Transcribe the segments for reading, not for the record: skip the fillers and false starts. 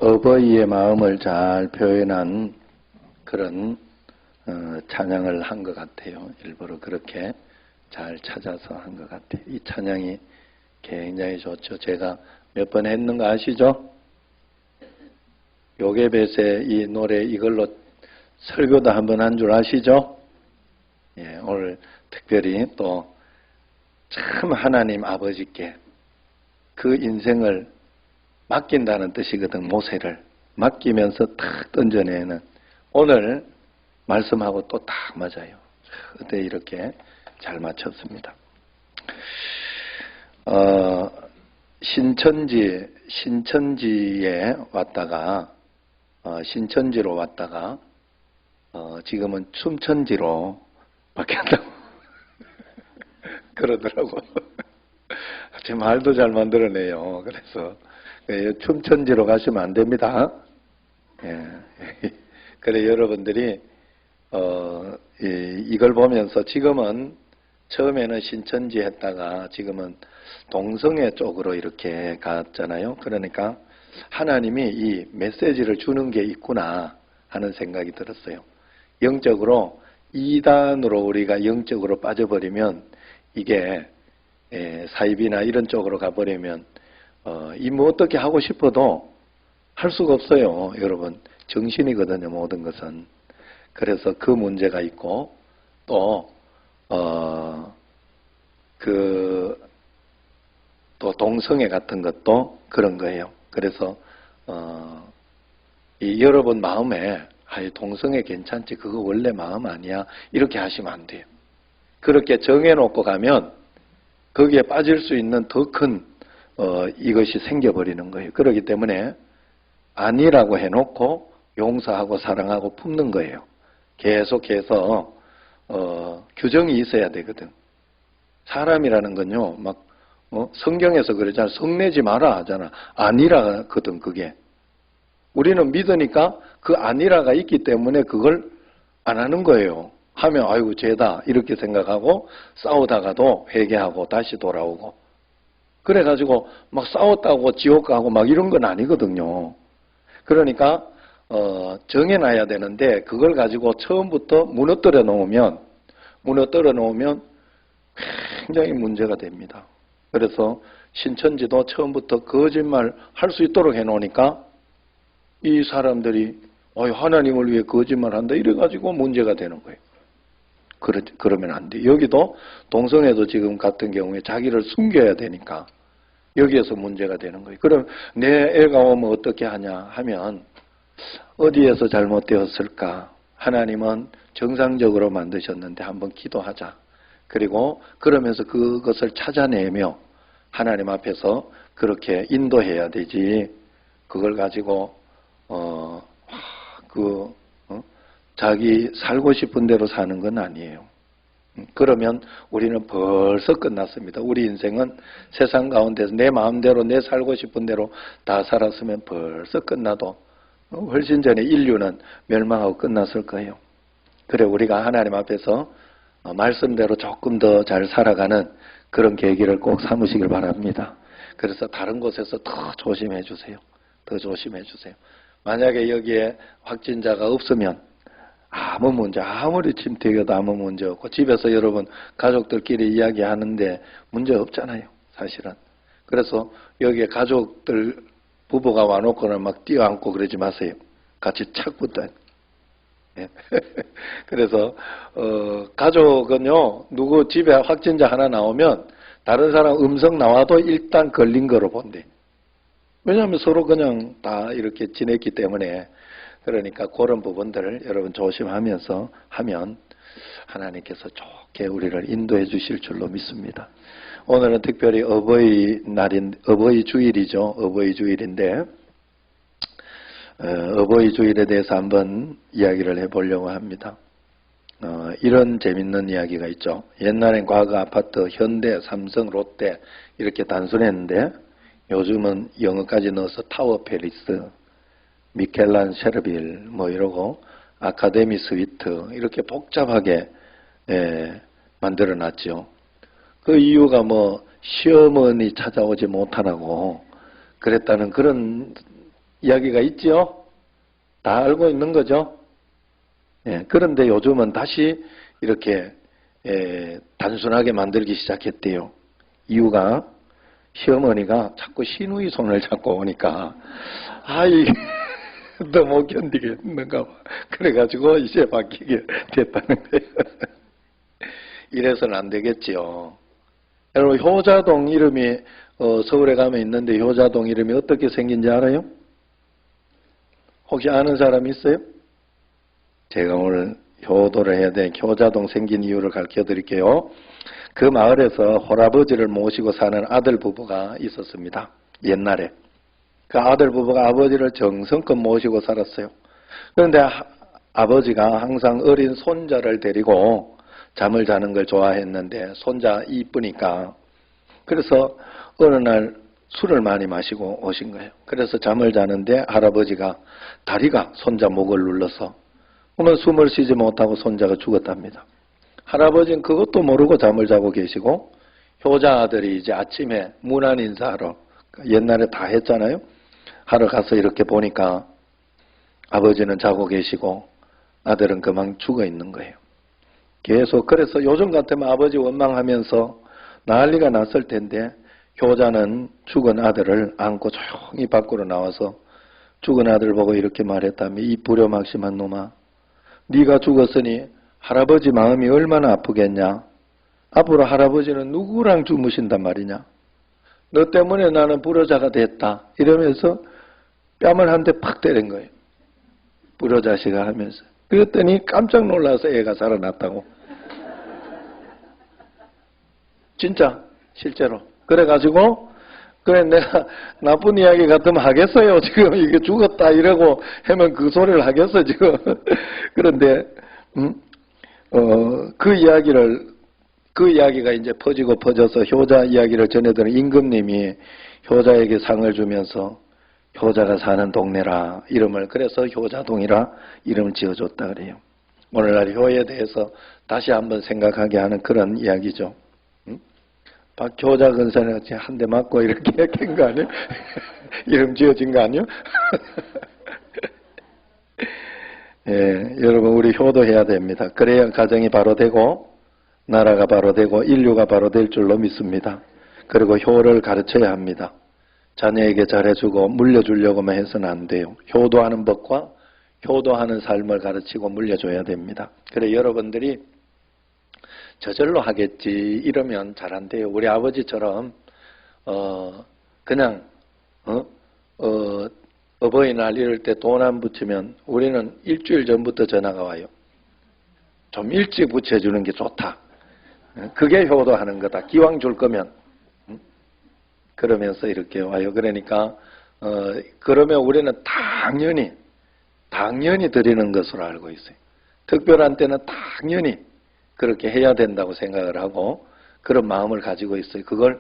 어버이의 마음을 잘 표현한 그런 찬양을 한 것 같아요. 일부러 그렇게 잘 찾아서 한 것 같아요. 이 찬양이 굉장히 좋죠. 제가 몇 번 했는가 아시죠? 요괴벳의 이 노래 이걸로 설교도 한 번 한 줄 아시죠? 예, 오늘 특별히 또 참 하나님 아버지께 그 인생을 맡긴다는 뜻이거든. 모세를 맡기면서 탁 던져내는 오늘 말씀하고 또 딱 맞아요. 그때 이렇게 잘 맞췄습니다. 신천지에 왔다가 신천지로 왔다가 지금은 춤천지로 바뀌었다고 그러더라고. 제 말도 잘 만들어내요. 그래서 춤천지로 가시면 안 됩니다. 예. 그래 여러분들이 이걸 보면서 지금은 처음에는 신천지 했다가 지금은 동성애 쪽으로 이렇게 갔잖아요. 그러니까 하나님이 이 메시지를 주는 게 있구나 하는 생각이 들었어요. 영적으로 이단으로 우리가 영적으로 빠져버리면 이게 사입이나 이런 쪽으로 가버리면 이 뭐 어떻게 하고 싶어도 할 수가 없어요. 여러분 정신이거든요. 모든 것은. 그래서 그 문제가 있고 또 또 동성애 같은 것도 그런 거예요. 그래서 이 여러분 마음에 동성애 괜찮지 그거 원래 마음 아니야 이렇게 하시면 안 돼요. 그렇게 정해놓고 가면 거기에 빠질 수 있는 더 큰 이것이 생겨버리는 거예요. 그렇기 때문에 아니라고 해놓고 용서하고 사랑하고 품는 거예요. 계속해서 규정이 있어야 되거든. 사람이라는 건요, 막 성경에서 그러잖아. 성내지 마라 하잖아. 아니라거든 그게. 우리는 믿으니까 그 아니라가 있기 때문에 그걸 안 하는 거예요. 하면 아이고 죄다 이렇게 생각하고 싸우다가도 회개하고 다시 돌아오고 그래가지고 막 싸웠다고 지옥 가고 막 이런 건 아니거든요. 그러니까 정해놔야 되는데 그걸 가지고 처음부터 무너뜨려 놓으면 굉장히 문제가 됩니다. 그래서 신천지도 처음부터 거짓말 할 수 있도록 해놓으니까 이 사람들이 하나님을 위해 거짓말 한다 이래가지고 문제가 되는 거예요. 그러면 안 돼. 여기도 동성애도 지금 같은 경우에 자기를 숨겨야 되니까 여기에서 문제가 되는 거예요. 그럼 내 애가 오면 어떻게 하냐 하면 어디에서 잘못되었을까? 하나님은 정상적으로 만드셨는데 한번 기도하자. 그리고 그러면서 그것을 찾아내며 하나님 앞에서 그렇게 인도해야 되지. 그걸 가지고 자기 살고 싶은 대로 사는 건 아니에요. 그러면 우리는 벌써 끝났습니다. 우리 인생은 세상 가운데서 내 마음대로 내 살고 싶은 대로 다 살았으면 벌써 끝나도 훨씬 전에 인류는 멸망하고 끝났을 거예요. 그래 우리가 하나님 앞에서 말씀대로 조금 더 잘 살아가는 그런 계기를 꼭 삼으시길 바랍니다. 그래서 다른 곳에서 더 조심해 주세요. 더 조심해 주세요. 만약에 여기에 확진자가 없으면 아무 문제, 아무리 침대여도 아무 문제 없고 집에서 여러분 가족들끼리 이야기하는데 문제 없잖아요. 사실은. 그래서 여기에 가족들 부부가 와놓고는 막 뛰어안고 그러지 마세요. 같이 착 붙어요. 예. 그래서 가족은요 누구 집에 확진자 하나 나오면 다른 사람 음성 나와도 일단 걸린 거로 본대. 왜냐하면 서로 그냥 다 이렇게 지냈기 때문에. 그러니까 그런 부분들을 여러분 조심하면서 하면 하나님께서 좋게 우리를 인도해 주실 줄로 믿습니다. 오늘은 특별히 어버이 주일이죠. 어버이 주일인데 어버이 주일에 대해서 한번 이야기를 해보려고 합니다. 이런 재밌는 이야기가 있죠. 옛날엔 과거 아파트, 현대, 삼성, 롯데 이렇게 단순했는데 요즘은 영어까지 넣어서 타워 페리스, 미켈란 셰르빌 뭐 이러고 아카데미 스위트 이렇게 복잡하게 만들어 놨죠. 그 이유가 뭐 시어머니 찾아오지 못하라고 그랬다는 그런 이야기가 있지요? 다 알고 있는 거죠? 예, 그런데 요즘은 다시 이렇게 단순하게 만들기 시작했대요. 이유가 시어머니가 자꾸 시누이 손을 잡고 오니까 아이 너 못 견디겠는가 봐. 그래가지고 이제 바뀌게 됐다는 거예요. 이래서는 안 되겠지요. 여러분 효자동 이름이 서울에 가면 있는데 효자동 이름이 어떻게 생긴지 알아요? 혹시 아는 사람 있어요? 제가 오늘 효도를 해야 돼. 효자동 생긴 이유를 가르쳐 드릴게요. 그 마을에서 홀아버지를 모시고 사는 아들 부부가 있었습니다. 옛날에. 그 아들 부부가 아버지를 정성껏 모시고 살았어요. 그런데 아버지가 항상 어린 손자를 데리고 잠을 자는 걸 좋아했는데 손자 이쁘니까 그래서 어느 날 술을 많이 마시고 오신 거예요. 그래서 잠을 자는데 할아버지가 다리가 손자 목을 눌러서 그러면 숨을 쉬지 못하고 손자가 죽었답니다. 할아버지는 그것도 모르고 잠을 자고 계시고 효자 아들이 이제 아침에 문안 인사하러 옛날에 다 했잖아요. 하러 가서 이렇게 보니까 아버지는 자고 계시고 아들은 그만 죽어 있는 거예요. 계속 그래서 요즘 같으면 아버지 원망하면서 난리가 났을 텐데 효자는 죽은 아들을 안고 조용히 밖으로 나와서 죽은 아들 보고 이렇게 말했다며 이 불효막심한 놈아 네가 죽었으니 할아버지 마음이 얼마나 아프겠냐. 앞으로 할아버지는 누구랑 주무신단 말이냐. 너 때문에 나는 불효자가 됐다. 이러면서 뺨을 한 대 팍 때린 거예요. 불효자식아 하면서. 그랬더니 깜짝 놀라서 애가 살아났다고. 진짜 실제로. 그래가지고 그래 내가 나쁜 이야기 같으면 하겠어요. 지금 이게 죽었다 이러고 하면 그 소리를 하겠어 지금. 그런데 그 이야기가 이제 퍼지고 퍼져서 효자 이야기를 전해드는 임금님이 효자에게 상을 주면서 효자가 사는 동네라 이름을 그래서 효자동이라 이름을 지어줬다 그래요. 오늘날 효에 대해서 다시 한번 생각하게 하는 그런 이야기죠. 박효자 근사는 한 대 맞고 이렇게 캔 거 아니에요? 이름 지어진 거 아니에요? 예, 여러분 우리 효도해야 됩니다. 그래야 가정이 바로 되고 나라가 바로 되고 인류가 바로 될 줄로 믿습니다. 그리고 효를 가르쳐야 합니다. 자녀에게 잘해주고 물려주려고만 해서는 안 돼요. 효도하는 법과 효도하는 삶을 가르치고 물려줘야 됩니다. 그래 여러분들이 저절로 하겠지 이러면 잘 안 돼요. 우리 아버지처럼 그냥 어버이날 이럴 때 돈 안 붙이면 우리는 일주일 전부터 전화가 와요. 좀 일찍 붙여주는 게 좋다. 그게 효도하는 거다. 기왕 줄 거면. 그러면서 이렇게 와요. 그러니까 그러면 우리는 당연히 드리는 것으로 알고 있어요. 특별한 때는 당연히 그렇게 해야 된다고 생각을 하고 그런 마음을 가지고 있어요. 그걸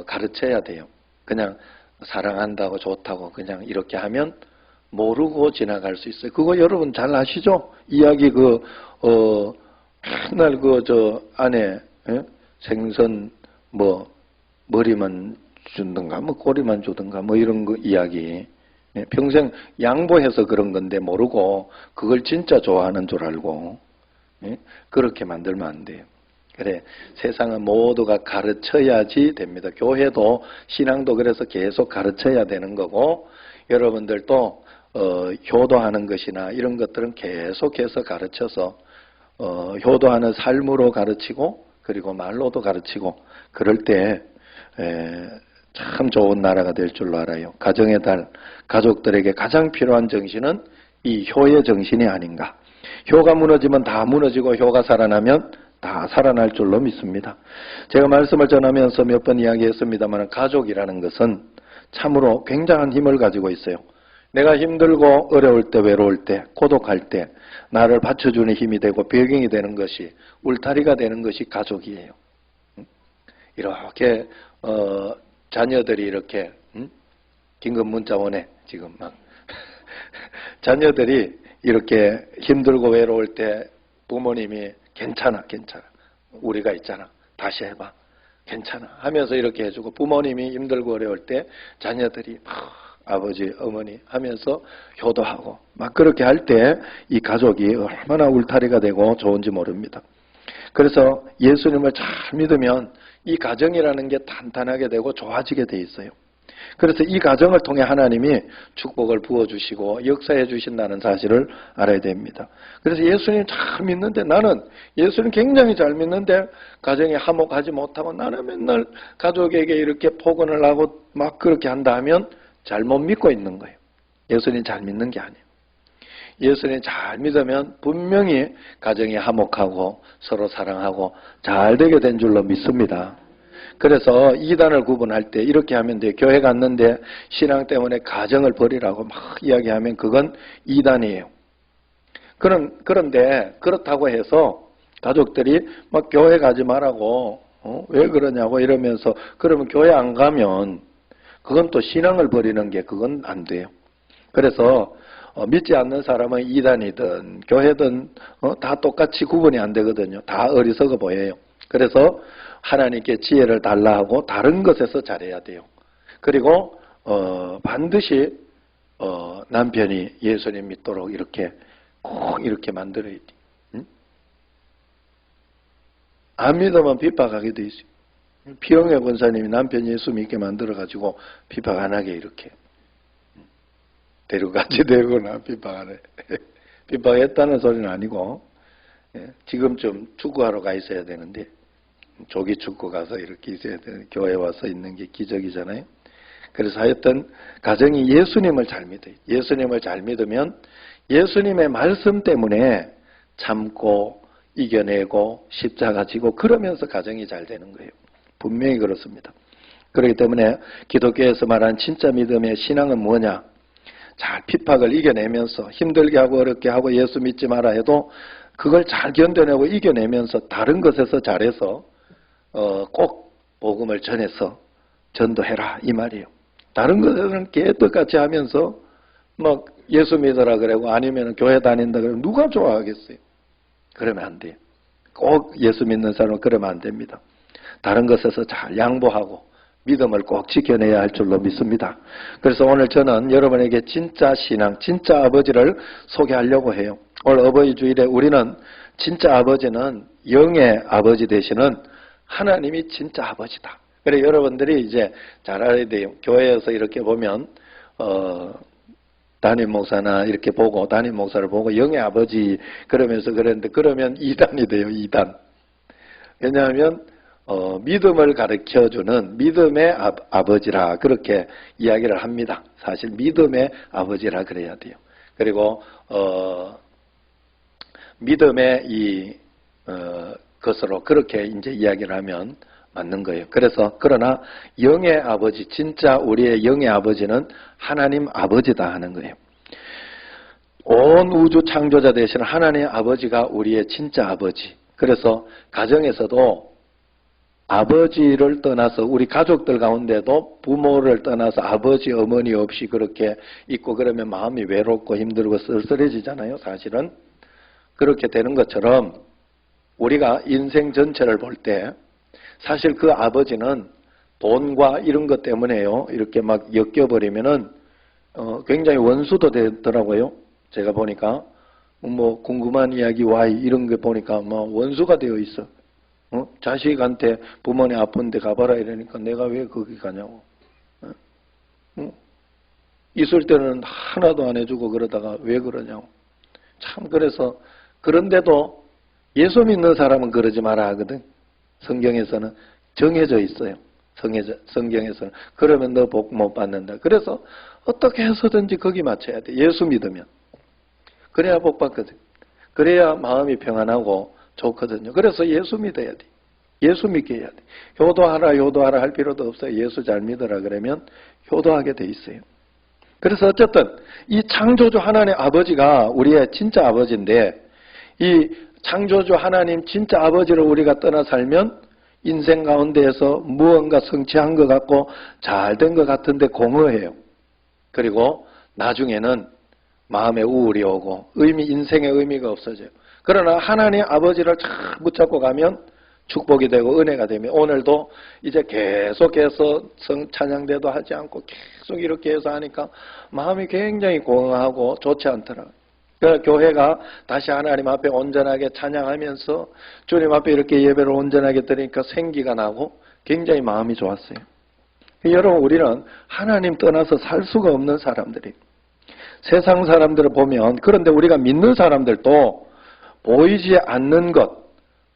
가르쳐야 돼요. 그냥 사랑한다고 좋다고 그냥 이렇게 하면 모르고 지나갈 수 있어요. 그거 여러분 잘 아시죠? 이야기 맨날 안에 생선 머리만 준든가 꼬리만 주든가 이런 거 이야기 평생 양보해서 그런 건데 모르고 그걸 진짜 좋아하는 줄 알고 그렇게 만들면 안 돼요. 그래 세상은 모두가 가르쳐야지 됩니다. 교회도 신앙도 그래서 계속 가르쳐야 되는 거고 여러분들도 효도하는 것이나 이런 것들은 계속해서 가르쳐서 효도하는 삶으로 가르치고 그리고 말로도 가르치고 그럴 때 참 좋은 나라가 될 줄로 알아요. 가정의 달, 가족들에게 가장 필요한 정신은 이 효의 정신이 아닌가. 효가 무너지면 다 무너지고 효가 살아나면 다 살아날 줄로 믿습니다. 제가 말씀을 전하면서 몇 번 이야기했습니다만 가족이라는 것은 참으로 굉장한 힘을 가지고 있어요. 내가 힘들고 어려울 때 외로울 때 고독할 때 나를 받쳐주는 힘이 되고 배경이 되는 것이 울타리가 되는 것이 가족이에요. 이렇게 자녀들이 이렇게 긴급 문자 오네 지금 막 자녀들이 이렇게 힘들고 외로울 때 부모님이 괜찮아 우리가 있잖아 다시 해봐 괜찮아 하면서 이렇게 해주고 부모님이 힘들고 어려울 때 자녀들이 아버지, 어머니 하면서 효도하고 막 그렇게 할 때 이 가족이 얼마나 울타리가 되고 좋은지 모릅니다. 그래서 예수님을 잘 믿으면 이 가정이라는 게 탄탄하게 되고 좋아지게 돼 있어요. 그래서 이 가정을 통해 하나님이 축복을 부어주시고 역사해 주신다는 사실을 알아야 됩니다. 그래서 예수님 잘 믿는데, 나는 예수님 굉장히 잘 믿는데 가정이 화목하지 못하고 나는 맨날 가족에게 이렇게 폭언을 하고 막 그렇게 한다 하면 잘못 믿고 있는 거예요. 예수님 잘 믿는 게 아니에요. 예수님 잘 믿으면 분명히 가정이 화목하고 서로 사랑하고 잘 되게 된 줄로 믿습니다. 그래서 이단을 구분할 때 이렇게 하면 돼요. 교회 갔는데 신앙 때문에 가정을 버리라고 막 이야기하면 그건 이단이에요. 그런데 그렇다고 해서 가족들이 막 교회 가지 말라고 왜 그러냐고 이러면서 그러면 교회 안 가면 그건 또 신앙을 버리는 게 그건 안 돼요. 그래서 믿지 않는 사람은 이단이든 교회든 다 똑같이 구분이 안 되거든요. 다 어리석어 보여요. 그래서 하나님께 지혜를 달라 하고 다른 것에서 잘해야 돼요. 그리고 반드시 남편이 예수님 믿도록 이렇게 꼭 이렇게 만들어야 돼. 응? 안 믿으면 핍박하게 돼 있어요. 피영애 권사님이 남편 예수 믿게 만들어가지고 핍박 안 하게 이렇게 데려가지 되거나 핍박 안 해. 핍박했다는 소리는 아니고 지금쯤 축구하러 가 있어야 되는데 조기 축구 가서 이렇게 있어야 되는, 교회 와서 있는 게 기적이잖아요. 그래서 하여튼 가정이 예수님을 잘 믿어요. 예수님을 잘 믿으면 예수님의 말씀 때문에 참고 이겨내고 십자가 지고 그러면서 가정이 잘 되는 거예요. 분명히 그렇습니다. 그렇기 때문에 기독교에서 말하는 진짜 믿음의 신앙은 뭐냐? 잘 핍박을 이겨내면서 힘들게 하고 어렵게 하고 예수 믿지 마라 해도 그걸 잘 견뎌내고 이겨내면서 다른 것에서 잘해서 꼭 복음을 전해서 전도해라 이 말이에요. 다른 것에서는 개떡같이 하면서 막 예수 믿으라 그러고 아니면 교회 다닌다 그러면 누가 좋아하겠어요? 그러면 안 돼요. 꼭 예수 믿는 사람은 그러면 안 됩니다. 다른 것에서 잘 양보하고 믿음을 꼭 지켜내야 할 줄로 믿습니다. 그래서 오늘 저는 여러분에게 진짜 신앙, 진짜 아버지를 소개하려고 해요. 오늘 어버이 주일에 우리는 진짜 아버지는 영의 아버지 되시는 하나님이 진짜 아버지다. 그래 여러분들이 이제 잘 알아야 돼요. 교회에서 이렇게 보면 담임 목사나 이렇게 보고 담임 목사를 보고 영의 아버지 그러면서 그랬는데 그러면 이단이 돼요. 이단. 왜냐하면 믿음을 가르쳐주는 믿음의 아버지라 그렇게 이야기를 합니다. 사실 믿음의 아버지라 그래야 돼요. 그리고 믿음의 것으로 그렇게 이제 이야기를 하면 맞는 거예요. 그래서 그러나 영의 아버지, 진짜 우리의 영의 아버지는 하나님 아버지다 하는 거예요. 온 우주 창조자 되시는 하나님 아버지가 우리의 진짜 아버지. 그래서 가정에서도 아버지를 떠나서 우리 가족들 가운데도 부모를 떠나서 아버지 어머니 없이 그렇게 있고 그러면 마음이 외롭고 힘들고 쓸쓸해지잖아요. 사실은 그렇게 되는 것처럼 우리가 인생 전체를 볼 때 사실 그 아버지는 돈과 이런 것 때문에요. 이렇게 막 엮여버리면은 굉장히 원수도 되더라고요. 제가 보니까 뭐 궁금한 이야기 Y 이런 거 보니까 뭐 원수가 되어 있어. 자식한테 부모님 아픈데 가봐라 이러니까 내가 왜 거기 가냐고. 있을 때는 하나도 안 해주고 그러다가 왜 그러냐고. 참 그래서 그런데도 예수 믿는 사람은 그러지 마라 하거든. 성경에서는 정해져 있어요. 성경에서는 그러면 너 복 못 받는다. 그래서 어떻게 해서든지 거기 맞춰야 돼. 예수 믿으면. 그래야 복 받거든. 그래야 마음이 평안하고 좋거든요. 그래서 예수 믿어야 돼. 예수 믿게 해야 돼. 효도하라 할 필요도 없어요. 예수 잘 믿어라 그러면 효도하게 돼 있어요. 그래서 어쨌든 이 창조주 하나님 아버지가 우리의 진짜 아버지인데 이 창조주 하나님 진짜 아버지를 우리가 떠나 살면 인생 가운데에서 무언가 성취한 것 같고 잘된 것 같은데 공허해요. 그리고 나중에는 마음에 우울이 오고 인생의 의미가 없어져요. 그러나 하나님 아버지를 잘 붙잡고 가면 축복이 되고 은혜가 되면 오늘도 이제 계속해서 찬양대도 하지 않고 계속 이렇게 해서 하니까 마음이 굉장히 공허하고 좋지 않더라고요. 그래서 교회가 다시 하나님 앞에 온전하게 찬양하면서 주님 앞에 이렇게 예배를 온전하게 드리니까 생기가 나고 굉장히 마음이 좋았어요. 여러분, 우리는 하나님 떠나서 살 수가 없는 사람들이 세상 사람들을 보면, 그런데 우리가 믿는 사람들도 보이지 않는 것,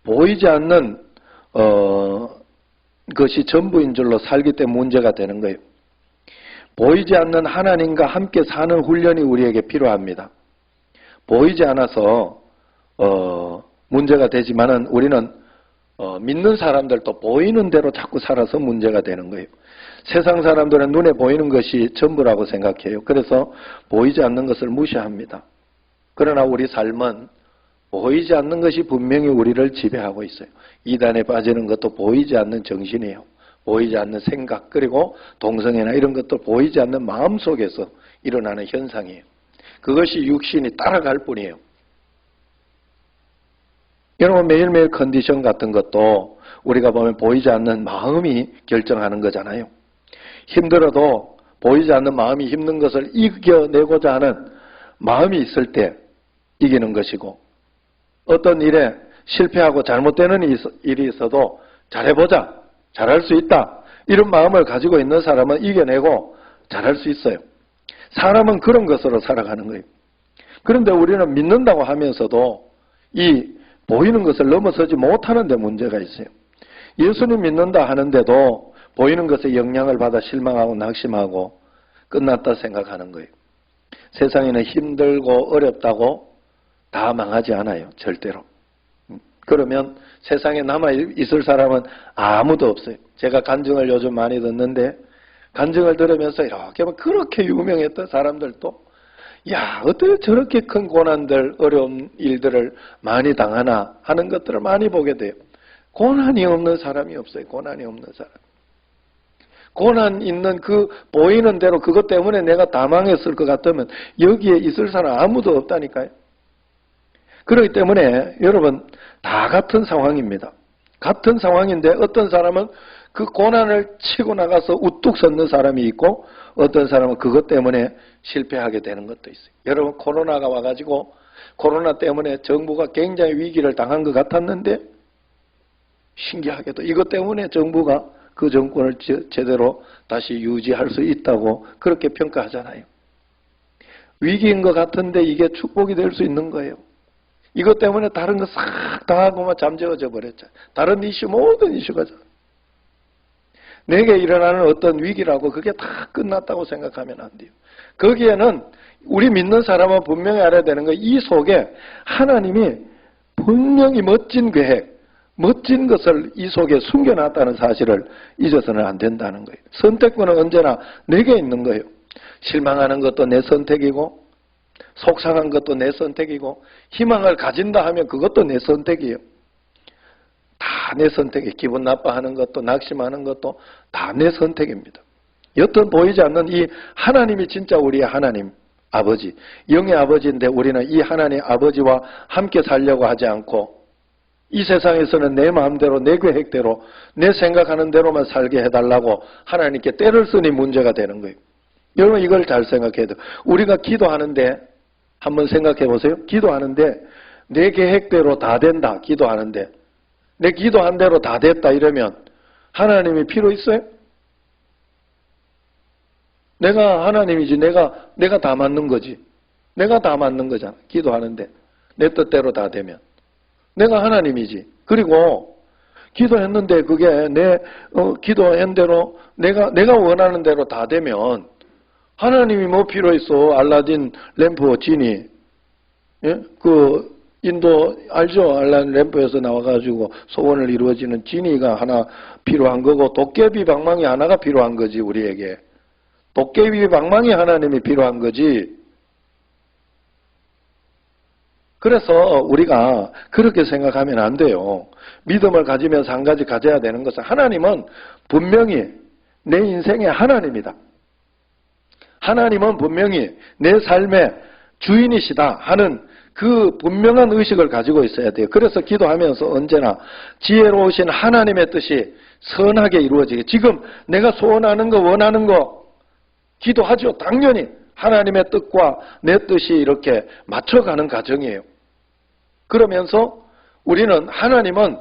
보이지 않는 것이 전부인 줄로 살기 때문에 문제가 되는 거예요. 보이지 않는 하나님과 함께 사는 훈련이 우리에게 필요합니다. 보이지 않아서 문제가 되지만은 우리는 믿는 사람들도 보이는 대로 자꾸 살아서 문제가 되는 거예요. 세상 사람들은 눈에 보이는 것이 전부라고 생각해요. 그래서 보이지 않는 것을 무시합니다. 그러나 우리 삶은 보이지 않는 것이 분명히 우리를 지배하고 있어요. 이단에 빠지는 것도 보이지 않는 정신이에요. 보이지 않는 생각, 그리고 동성애나 이런 것도 보이지 않는 마음 속에서 일어나는 현상이에요. 그것이 육신이 따라갈 뿐이에요. 여러분, 매일매일 컨디션 같은 것도 우리가 보면 보이지 않는 마음이 결정하는 거잖아요. 힘들어도 보이지 않는 마음이 힘든 것을 이겨내고자 하는 마음이 있을 때 이기는 것이고, 어떤 일에 실패하고 잘못되는 일이 있어도 잘해보자, 잘할 수 있다, 이런 마음을 가지고 있는 사람은 이겨내고 잘할 수 있어요. 사람은 그런 것으로 살아가는 거예요. 그런데 우리는 믿는다고 하면서도 이 보이는 것을 넘어서지 못하는 데 문제가 있어요. 예수님 믿는다 하는데도 보이는 것에 영향을 받아 실망하고 낙심하고 끝났다 생각하는 거예요. 세상에는 힘들고 어렵다고 다 망하지 않아요. 절대로. 그러면 세상에 남아있을 사람은 아무도 없어요. 제가 간증을 요즘 많이 듣는데, 간증을 들으면서 이렇게 그렇게 유명했던 사람들도 야, 어떻게 저렇게 큰 고난들, 어려운 일들을 많이 당하나 하는 것들을 많이 보게 돼요. 고난이 없는 사람이 없어요. 고난이 없는 사람. 고난 있는 그 보이는 대로 그것 때문에 내가 다 망했을 것 같으면 여기에 있을 사람 아무도 없다니까요. 그렇기 때문에 여러분, 다 같은 상황입니다. 같은 상황인데 어떤 사람은 그 고난을 치고 나가서 우뚝 섰는 사람이 있고, 어떤 사람은 그것 때문에 실패하게 되는 것도 있어요. 여러분, 코로나가 와가지고 코로나 때문에 정부가 굉장히 위기를 당한 것 같았는데, 신기하게도 이것 때문에 정부가 그 정권을 제대로 다시 유지할 수 있다고 그렇게 평가하잖아요. 위기인 것 같은데 이게 축복이 될 수 있는 거예요. 이것 때문에 다른 거 싹 다 하고 잠재워져 버렸잖아요. 다른 이슈, 모든 이슈가 내게 일어나는 어떤 위기라고 그게 다 끝났다고 생각하면 안 돼요. 거기에는 우리 믿는 사람은 분명히 알아야 되는 거, 이 속에 하나님이 분명히 멋진 계획, 멋진 것을 이 속에 숨겨놨다는 사실을 잊어서는 안 된다는 거예요. 선택권은 언제나 내게 있는 거예요. 실망하는 것도 내 선택이고, 속상한 것도 내 선택이고, 희망을 가진다 하면 그것도 내 선택이에요. 다 내 선택이에요. 기분 나빠하는 것도, 낙심하는 것도 다 내 선택입니다. 여튼 보이지 않는 이 하나님이 진짜 우리의 하나님, 아버지, 영의 아버지인데 우리는 이 하나님 아버지와 함께 살려고 하지 않고, 이 세상에서는 내 마음대로, 내 계획대로, 내 생각하는 대로만 살게 해달라고 하나님께 때를 쓰니 문제가 되는 거예요. 여러분, 이걸 잘 생각해야 돼요. 우리가 기도하는데, 한번 생각해 보세요. 기도하는데 내 계획대로 다 된다, 기도하는데 내 기도한 대로 다 됐다 이러면 하나님이 필요 있어요? 내가 하나님이지, 내가 다 맞는 거지. 내가 다 맞는 거잖아. 기도하는데 내 뜻대로 다 되면 내가 하나님이지. 그리고 기도했는데 그게 내 기도한 대로 내가 원하는 대로 다 되면 하나님이 뭐 필요 있어? 알라딘 램프 지니, 예? 그 인도 알죠? 알라딘 램프에서 나와가지고 소원을 이루어지는 지니가 하나 필요한 거고, 도깨비 방망이 하나가 필요한 거지. 우리에게 도깨비 방망이 하나님이 필요한 거지. 그래서 우리가 그렇게 생각하면 안 돼요. 믿음을 가지면서 한 가지 가져야 되는 것은, 하나님은 분명히 내 인생의 하나님이다. 하나님은 분명히 내 삶의 주인이시다 하는 그 분명한 의식을 가지고 있어야 돼요. 그래서 기도하면서 언제나 지혜로우신 하나님의 뜻이 선하게 이루어지게. 지금 내가 소원하는 거, 원하는 거 기도하죠. 당연히 하나님의 뜻과 내 뜻이 이렇게 맞춰가는 과정이에요. 그러면서 우리는 하나님은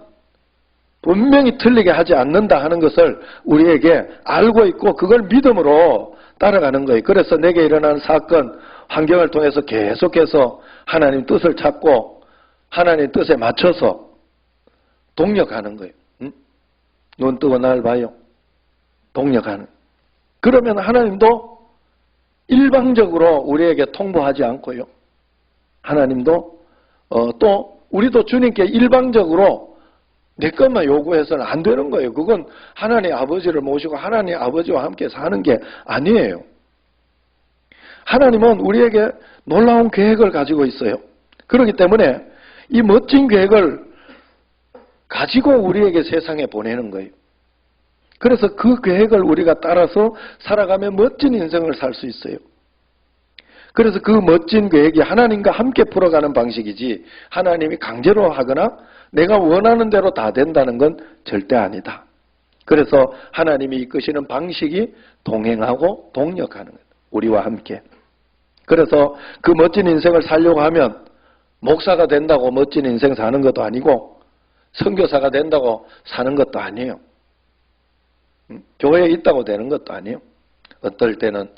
분명히 틀리게 하지 않는다 하는 것을 우리에게 알고 있고 그걸 믿음으로 따라가는 거예요. 그래서 내게 일어나는 사건, 환경을 통해서 계속해서 하나님 뜻을 찾고 하나님 뜻에 맞춰서 동력하는 거예요. 응? 눈 뜨고 날 봐요. 동력하는. 그러면 하나님도 일방적으로 우리에게 통보하지 않고요. 하나님도 또 우리도 주님께 일방적으로 내 것만 요구해서는 안 되는 거예요. 그건 하나님 아버지를 모시고 하나님 아버지와 함께 사는 게 아니에요. 하나님은 우리에게 놀라운 계획을 가지고 있어요. 그렇기 때문에 이 멋진 계획을 가지고 우리에게 세상에 보내는 거예요. 그래서 그 계획을 우리가 따라서 살아가면 멋진 인생을 살 수 있어요. 그래서 그 멋진 계획이 하나님과 함께 풀어가는 방식이지 하나님이 강제로 하거나 내가 원하는 대로 다 된다는 건 절대 아니다. 그래서 하나님이 이끄시는 방식이 동행하고 동력하는 거예요. 우리와 함께. 그래서 그 멋진 인생을 살려고 하면 목사가 된다고 멋진 인생 사는 것도 아니고 선교사가 된다고 사는 것도 아니에요. 교회에 있다고 되는 것도 아니에요. 어떨 때는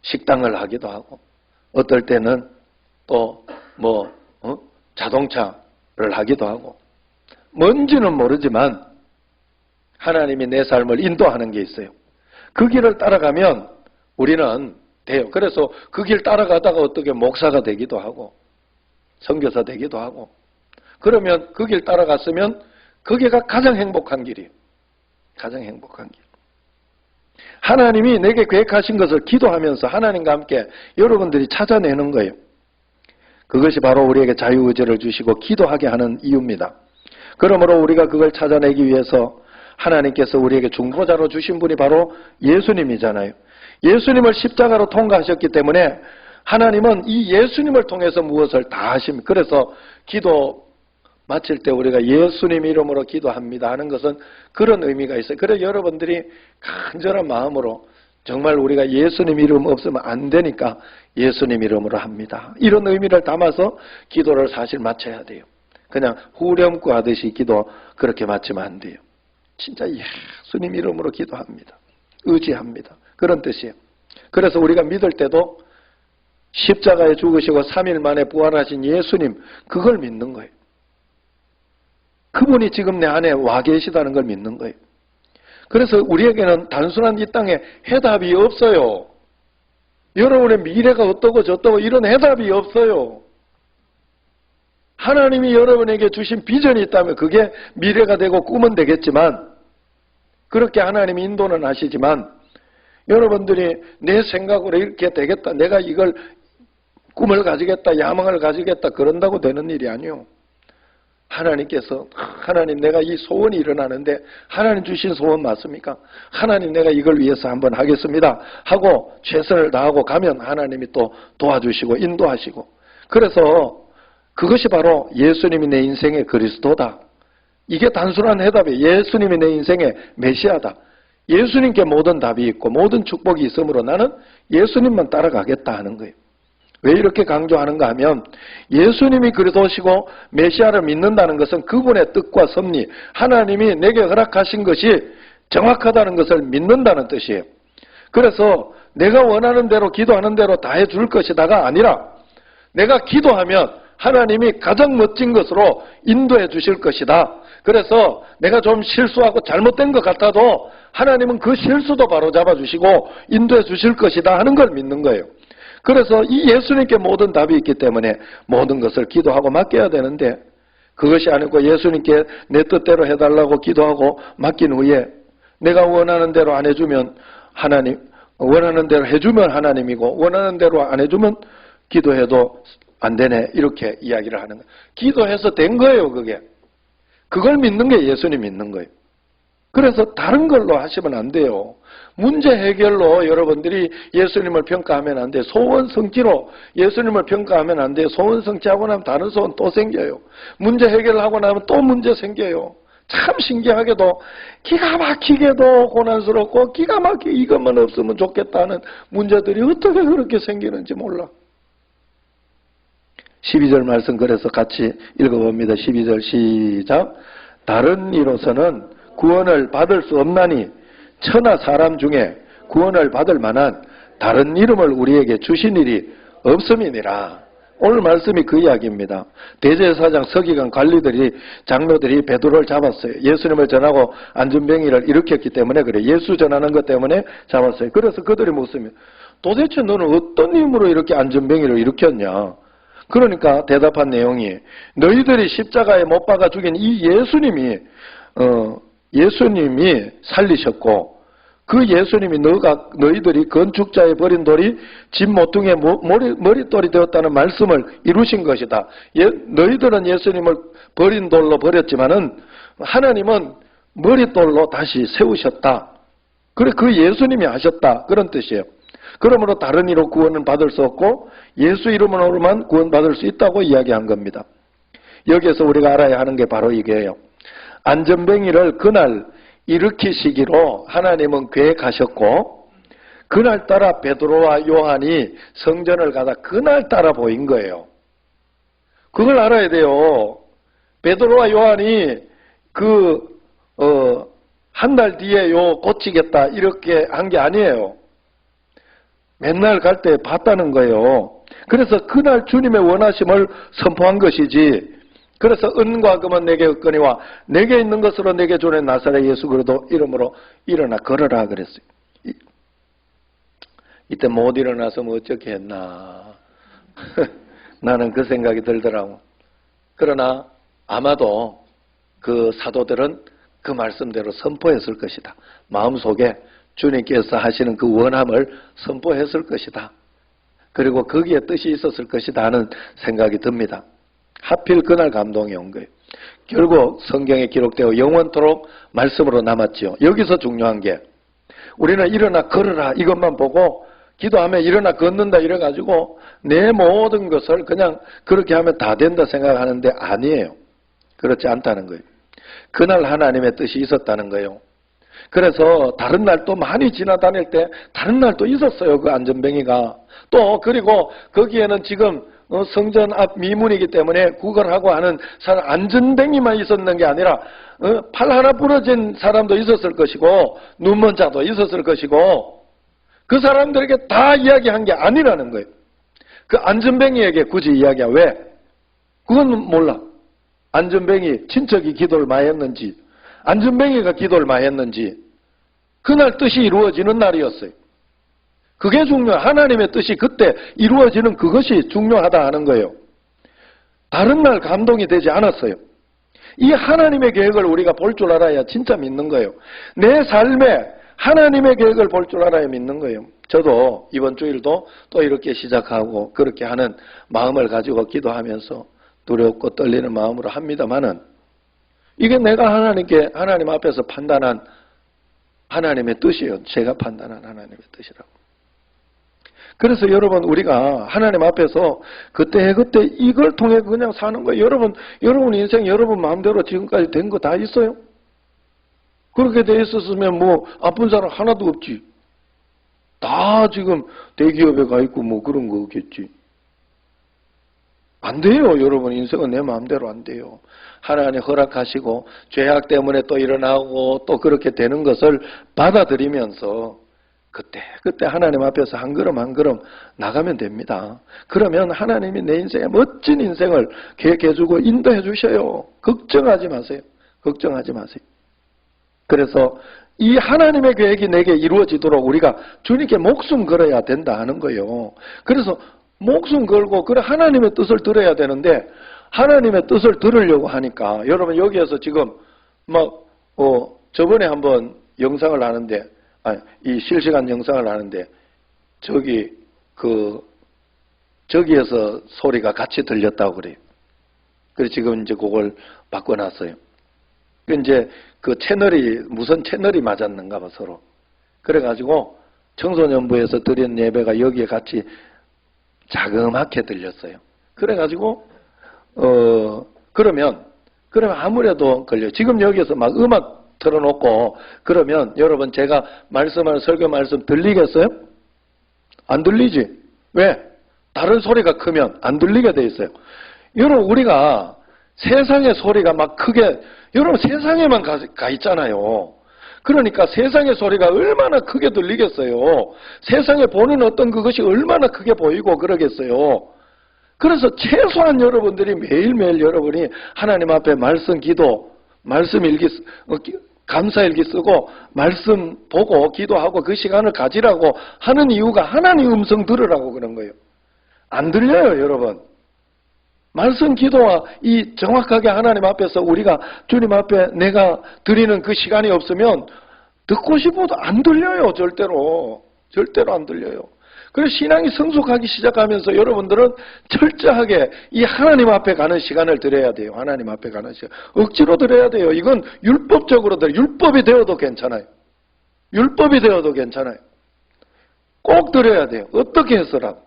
식당을 하기도 하고 어떨 때는 또 자동차를 하기도 하고 뭔지는 모르지만 하나님이 내 삶을 인도하는 게 있어요. 그 길을 따라가면 우리는 돼요. 그래서 그 길 따라가다가 어떻게 목사가 되기도 하고 선교사 되기도 하고 그러면 그 길 따라갔으면 그게가 가장 행복한 길이에요. 가장 행복한 길. 하나님이 내게 계획하신 것을 기도하면서 하나님과 함께 여러분들이 찾아내는 거예요. 그것이 바로 우리에게 자유의지를 주시고 기도하게 하는 이유입니다. 그러므로 우리가 그걸 찾아내기 위해서 하나님께서 우리에게 중보자로 주신 분이 바로 예수님이잖아요. 예수님을 십자가로 통과하셨기 때문에 하나님은 이 예수님을 통해서 무엇을 다 하십니다. 그래서 기도 마칠 때 우리가 예수님 이름으로 기도합니다 하는 것은 그런 의미가 있어요. 그래서 여러분들이 간절한 마음으로 정말 우리가 예수님 이름 없으면 안 되니까 예수님 이름으로 합니다. 이런 의미를 담아서 기도를 사실 마쳐야 돼요. 그냥 후렴구 하듯이 기도 그렇게 마치면 안 돼요. 진짜 예수님 이름으로 기도합니다. 의지합니다. 그런 뜻이에요. 그래서 우리가 믿을 때도 십자가에 죽으시고 3일 만에 부활하신 예수님 그걸 믿는 거예요. 그분이 지금 내 안에 와 계시다는 걸 믿는 거예요. 그래서 우리에게는 단순한 이 땅에 해답이 없어요. 여러분의 미래가 어떠고 저떠고 이런 해답이 없어요. 하나님이 여러분에게 주신 비전이 있다면 그게 미래가 되고 꿈은 되겠지만 그렇게 하나님이 인도는 하시지만 여러분들이 내 생각으로 이렇게 되겠다. 내가 이걸 꿈을 가지겠다. 야망을 가지겠다. 그런다고 되는 일이 아니에요. 하나님께서 하나님 내가 이 소원이 일어나는데 하나님 주신 소원 맞습니까? 하나님 내가 이걸 위해서 한번 하겠습니다 하고 최선을 다하고 가면 하나님이 또 도와주시고 인도하시고 그래서 그것이 바로 예수님이 내 인생의 그리스도다. 이게 단순한 해답이에요. 예수님이 내 인생의 메시아다. 예수님께 모든 답이 있고 모든 축복이 있으므로 나는 예수님만 따라가겠다 하는 거예요. 왜 이렇게 강조하는가 하면 예수님이 그리스도시고 메시아를 믿는다는 것은 그분의 뜻과 섭리, 하나님이 내게 허락하신 것이 정확하다는 것을 믿는다는 뜻이에요. 그래서 내가 원하는 대로 기도하는 대로 다 해줄 것이다가 아니라 내가 기도하면 하나님이 가장 멋진 것으로 인도해 주실 것이다. 그래서 내가 좀 실수하고 잘못된 것 같아도 하나님은 그 실수도 바로 잡아주시고 인도해 주실 것이다 하는 걸 믿는 거예요. 그래서 이 예수님께 모든 답이 있기 때문에 모든 것을 기도하고 맡겨야 되는데 그것이 아니고 예수님께 내 뜻대로 해달라고 기도하고 맡긴 후에 내가 원하는 대로 안 해주면 하나님, 원하는 대로 해주면 하나님이고 원하는 대로 안 해주면 기도해도 안 되네 이렇게 이야기를 하는 거예요. 기도해서 된 거예요. 그게. 그걸 믿는 게 예수님 믿는 거예요. 그래서 다른 걸로 하시면 안 돼요. 문제 해결로 여러분들이 예수님을 평가하면 안 돼요. 소원 성취로 예수님을 평가하면 안 돼요. 소원 성취하고 나면 다른 소원 또 생겨요. 문제 해결하고 나면 또 문제 생겨요. 참 신기하게도 기가 막히게도 고난스럽고 기가 막히게 이것만 없으면 좋겠다는 문제들이 어떻게 그렇게 생기는지 몰라. 12절 말씀 그래서 같이 읽어봅니다. 12절 시작. 다른 이로서는 구원을 받을 수 없나니 천하 사람 중에 구원을 받을 만한 다른 이름을 우리에게 주신 일이 없음이니라. 오늘 말씀이 그 이야기입니다. 대제사장 서기관 관리들이 장로들이 베드로를 잡았어요. 예수님을 전하고 안전병이를 일으켰기 때문에 그래. 예수 전하는 것 때문에 잡았어요. 그래서 그들이 묻습니다. 도대체 너는 어떤 힘으로 이렇게 안전병이를 일으켰냐? 그러니까 대답한 내용이 너희들이 십자가에 못 박아 죽인 이 예수님이 살리셨고 그 예수님이 너희들이 건축자에 버린 돌이 집 모퉁이의 머릿돌이 되었다는 말씀을 이루신 것이다. 너희들은 예수님을 버린 돌로 버렸지만은 하나님은 머릿돌로 다시 세우셨다. 그래 그 예수님이 하셨다. 그런 뜻이에요. 그러므로 다른 이로 구원은 받을 수 없고 예수 이름으로만 구원받을 수 있다고 이야기한 겁니다. 여기에서 우리가 알아야 하는 게 바로 이게요. 안전뱅이를 그날 일으키시기로 하나님은 계획하셨고 그날따라 베드로와 요한이 성전을 가다 그날따라 보인 거예요. 그걸 알아야 돼요. 베드로와 요한이 한 달 뒤에 고치겠다 이렇게 한 게 아니에요. 맨날 갈 때 봤다는 거예요. 그래서 그날 주님의 원하심을 선포한 것이지. 그래서 은과 금은 내게 없거니와 내게 있는 것으로 내게 주는 나사렛 예수 그리스도 이름으로 일어나 걸어라 그랬어요. 이때 못 일어나서면 어떻게 했나. 나는 그 생각이 들더라고. 그러나 아마도 그 사도들은 그 말씀대로 선포했을 것이다. 마음속에 주님께서 하시는 그 원함을 선포했을 것이다. 그리고 거기에 뜻이 있었을 것이다 하는 생각이 듭니다. 하필 그날 감동이 온 거예요. 결국 성경에 기록되어 영원토록 말씀으로 남았지요. 여기서 중요한 게 우리는 일어나 걸어라 이것만 보고 기도하면 일어나 걷는다 이래가지고 내 모든 것을 그냥 그렇게 하면 다 된다 생각하는데 아니에요. 그렇지 않다는 거예요. 그날 하나님의 뜻이 있었다는 거예요. 그래서 다른 날 또 많이 지나다닐 때 다른 날 또 있었어요. 그 안전뱅이가. 또 그리고 거기에는 지금 성전 앞 미문이기 때문에 구걸하고 하는 사람 안전뱅이만 있었는 게 아니라 팔 하나 부러진 사람도 있었을 것이고 눈먼 자도 있었을 것이고 그 사람들에게 다 이야기한 게 아니라는 거예요. 그 안전뱅이에게 굳이 이야기야. 왜? 그건 몰라. 안전뱅이 친척이 기도를 많이 했는지 안전뱅이가 기도를 많이 했는지 그날 뜻이 이루어지는 날이었어요. 그게 중요해요. 하나님의 뜻이 그때 이루어지는 그것이 중요하다 하는 거예요. 다른 날 감동이 되지 않았어요. 이 하나님의 계획을 우리가 볼 줄 알아야 진짜 믿는 거예요. 내 삶에 하나님의 계획을 볼 줄 알아야 믿는 거예요. 저도 이번 주일도 또 이렇게 시작하고 그렇게 하는 마음을 가지고 기도하면서 두렵고 떨리는 마음으로 합니다만은 이게 내가 하나님 앞에서 판단한 하나님의 뜻이에요. 제가 판단한 하나님의 뜻이라고. 그래서 여러분 우리가 하나님 앞에서 그때 이걸 통해 그냥 사는 거예요. 여러분 인생 여러분 마음대로 지금까지 된 거 다 있어요? 그렇게 돼 있었으면 뭐 아픈 사람 하나도 없지. 다 지금 대기업에 가 있고 뭐 그런 거 없겠지. 안 돼요. 여러분 인생은 내 마음대로 안 돼요. 하나님 허락하시고 죄악 때문에 또 일어나고 또 그렇게 되는 것을 받아들이면서 그때 하나님 앞에서 한 걸음 한 걸음 나가면 됩니다. 그러면 하나님이 내 인생에 멋진 인생을 계획해주고 인도해 주셔요. 걱정하지 마세요. 걱정하지 마세요. 그래서 이 하나님의 계획이 내게 이루어지도록 우리가 주님께 목숨 걸어야 된다 하는 거예요. 그래서 목숨 걸고 그래 하나님의 뜻을 들어야 되는데 하나님의 뜻을 들으려고 하니까 여러분 여기에서 지금 저번에 한번 영상을 하는데 이 실시간 영상을 하는데 저기에서 소리가 같이 들렸다고 그래요. 그래서 지금 이제 그걸 바꿔놨어요. 이제 그 채널이, 무선 채널이 맞았는가 봐, 서로. 그래가지고 청소년부에서 드린 예배가 여기에 같이 자그맣게 들렸어요. 그래가지고, 그러면 아무래도 걸려요. 지금 여기서 막 음악 틀어놓고, 그러면 여러분 제가 말씀하는 설교 말씀 들리겠어요? 안 들리지? 왜? 다른 소리가 크면 안 들리게 돼 있어요. 여러분, 우리가 세상의 소리가 막 크게, 여러분 세상에만 가 있잖아요. 그러니까 세상의 소리가 얼마나 크게 들리겠어요. 세상에 보는 어떤 그것이 얼마나 크게 보이고 그러겠어요. 그래서 최소한 여러분들이 매일매일 여러분이 하나님 앞에 말씀 기도, 말씀 일기, 감사일기 쓰고 말씀 보고 기도하고 그 시간을 가지라고 하는 이유가 하나님 음성 들으라고 그런 거예요. 안 들려요, 여러분. 말씀 기도와 이 정확하게 하나님 앞에서 우리가 주님 앞에 내가 드리는 그 시간이 없으면 듣고 싶어도 안 들려요, 절대로. 절대로 안 들려요. 그래서 신앙이 성숙하기 시작하면서 여러분들은 철저하게 이 하나님 앞에 가는 시간을 드려야 돼요. 하나님 앞에 가는 시간. 억지로 드려야 돼요. 이건 율법적으로 드려요. 율법이 되어도 괜찮아요. 율법이 되어도 괜찮아요. 꼭 드려야 돼요. 어떻게 해서라도.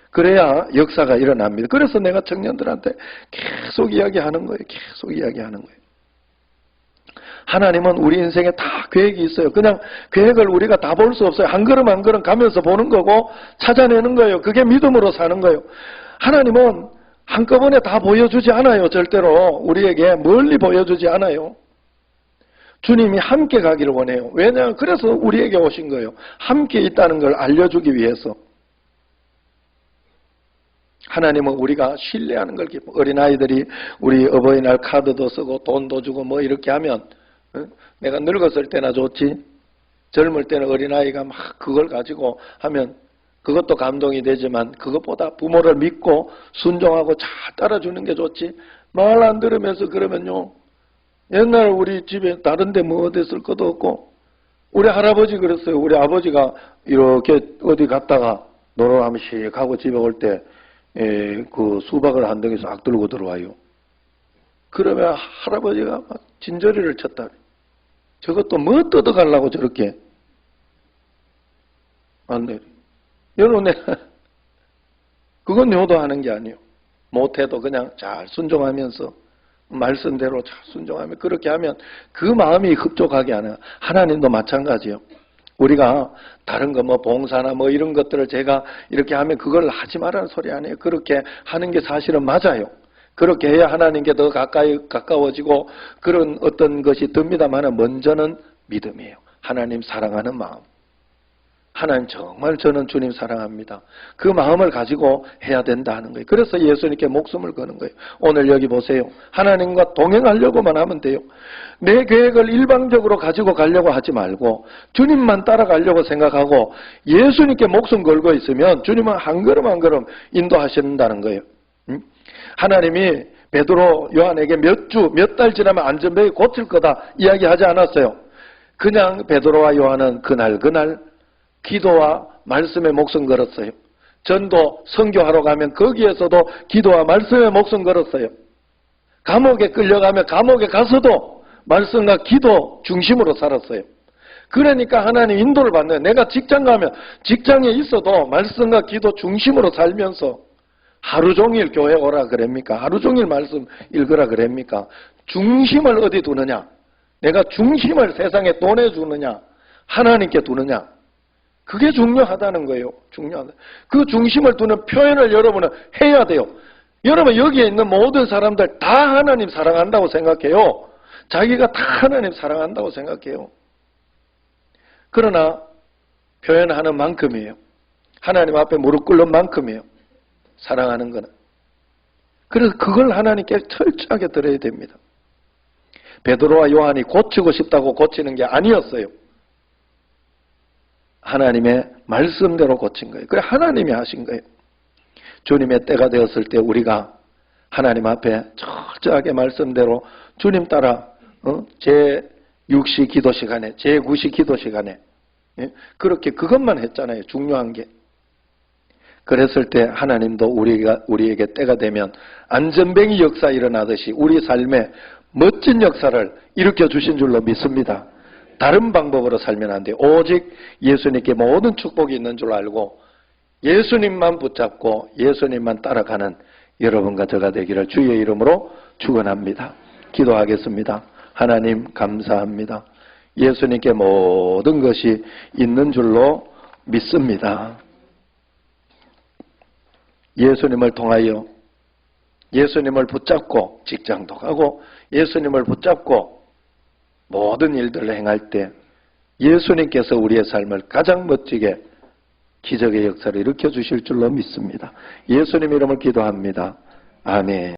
그래야 역사가 일어납니다. 그래서 내가 청년들한테 계속 이야기하는 거예요. 계속 이야기하는 거예요. 하나님은 우리 인생에 다 계획이 있어요. 그냥 계획을 우리가 다 볼 수 없어요. 한 걸음 한 걸음 가면서 보는 거고 찾아내는 거예요. 그게 믿음으로 사는 거예요. 하나님은 한꺼번에 다 보여주지 않아요. 절대로 우리에게 멀리 보여주지 않아요. 주님이 함께 가기를 원해요. 왜냐하면 그래서 우리에게 오신 거예요. 함께 있다는 걸 알려주기 위해서. 하나님은 우리가 신뢰하는 걸 기뻐. 어린아이들이 우리 어버이날 카드도 쓰고 돈도 주고 뭐 이렇게 하면 내가 늙었을 때나 좋지, 젊을 때는 어린아이가 막 그걸 가지고 하면 그것도 감동이 되지만 그것보다 부모를 믿고 순종하고 잘 따라주는 게 좋지, 말 안 들으면서 그러면요, 옛날 우리 집에 다른 데 뭐 어디 쓸 것도 없고, 우리 할아버지 그랬어요. 우리 아버지가 이렇게 어디 갔다가 놀러 씩 가고 집에 올 때 그 수박을 한 덩이 싹 들고 들어와요. 그러면 할아버지가 막 진저리를 쳤다. 저것도 뭐 뜯어가려고 저렇게. 안 돼. 여러분, 내가 그건 효도하는 게 아니에요. 못해도 그냥 잘 순종하면서 말씀대로 잘 순종하면, 그렇게 하면 그 마음이 흡족하게 하는. 하나님도 마찬가지예요. 우리가 다른 거 뭐 봉사나 뭐 이런 것들을 제가 이렇게 하면 그걸 하지 말라는 소리 아니에요. 그렇게 하는 게 사실은 맞아요. 그렇게 해야 하나님께 더 가까워지고 그런 어떤 것이 듭니다만 먼저는 믿음이에요. 하나님 사랑하는 마음. 하나님 정말 저는 주님 사랑합니다. 그 마음을 가지고 해야 된다 하는 거예요. 그래서 예수님께 목숨을 거는 거예요. 오늘 여기 보세요. 하나님과 동행하려고만 하면 돼요. 내 계획을 일방적으로 가지고 가려고 하지 말고 주님만 따라가려고 생각하고 예수님께 목숨 걸고 있으면 주님은 한 걸음 한 걸음 인도하신다는 거예요. 하나님이 베드로 요한에게 몇 달 지나면 안전뱅이 고칠 거다 이야기하지 않았어요. 그냥 베드로와 요한은 그날 기도와 말씀에 목숨 걸었어요. 전도 선교하러 가면 거기에서도 기도와 말씀에 목숨 걸었어요. 감옥에 끌려가면 감옥에 가서도 말씀과 기도 중심으로 살았어요. 그러니까 하나님 인도를 받는, 내가 직장 가면 직장에 있어도 말씀과 기도 중심으로 살면서 하루 종일 교회 오라 그럽니까? 하루 종일 말씀 읽으라 그럽니까? 중심을 어디 두느냐? 내가 중심을 세상에 돈에 주느냐? 하나님께 두느냐? 그게 중요하다는 거예요. 중요하다. 그 중심을 두는 표현을 여러분은 해야 돼요. 여러분 여기에 있는 모든 사람들 다 하나님 사랑한다고 생각해요. 자기가 다 하나님 사랑한다고 생각해요. 그러나 표현하는 만큼이에요. 하나님 앞에 무릎 꿇는 만큼이에요. 사랑하는 거는. 그래서 그걸 하나님께 철저하게 드려야 됩니다. 베드로와 요한이 고치고 싶다고 고치는 게 아니었어요. 하나님의 말씀대로 고친 거예요. 그래 하나님이 하신 거예요. 주님의 때가 되었을 때 우리가 하나님 앞에 철저하게 말씀대로 주님 따라 제6시 기도 시간에 제9시 기도 시간에 그렇게 그것만 했잖아요. 중요한 게. 그랬을 때 하나님도 우리에게 때가 되면 안전뱅이 역사 일어나듯이 우리 삶에 멋진 역사를 일으켜 주신 줄로 믿습니다. 다른 방법으로 살면 안 돼요. 오직 예수님께 모든 축복이 있는 줄 알고 예수님만 붙잡고 예수님만 따라가는 여러분과 저가 되기를 주의 이름으로 축원합니다. 기도하겠습니다. 하나님 감사합니다. 예수님께 모든 것이 있는 줄로 믿습니다. 예수님을 통하여 예수님을 붙잡고 직장도 가고 예수님을 붙잡고 모든 일들을 행할 때 예수님께서 우리의 삶을 가장 멋지게 기적의 역사를 일으켜 주실 줄로 믿습니다. 예수님 이름을 기도합니다. 아멘.